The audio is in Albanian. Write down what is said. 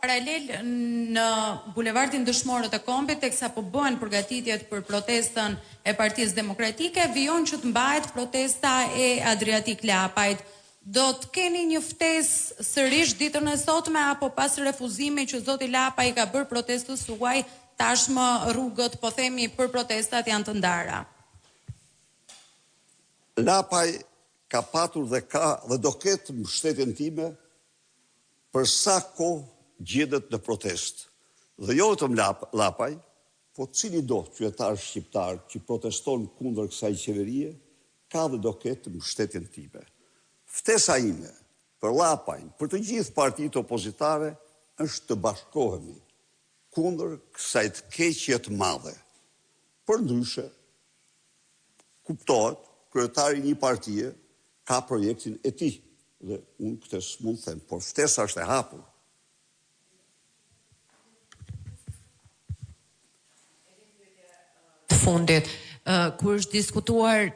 Paralel në bulevardin Dëshmorët e Kombit, teksa po bëhen përgatitjet për protestën e Partisë Demokratike, vijon që të mbahet protesta e Adriatik Lapajt. Do të keni një ftesë sërish ditën e sotme apo pas refuzimit që zoti Lapaj ka bërë protestës suaj, tashmë rrugët, po themi, për protestat janë të ndara? Lapaj ka patur dhe ka dhe do ketë mbështetjen time për sa kohë gjendet në protest. Dhe jo vetëm Lapaj, po cili do qytetar shqiptar që proteston kundër kësaj qeverie, ka dhe do ketë mbështetjen time. Ftesa ime për Lapajn, për të gjithë partitë opozitare, është të bashkohemi kundër kësaj të keqje të madhe. Përndryshe, kuptohet, kryetari i një partie ka projektin e tij dhe unë këtë s'mund të them, por ftesa është e hapur. Fundit, kur është diskutuar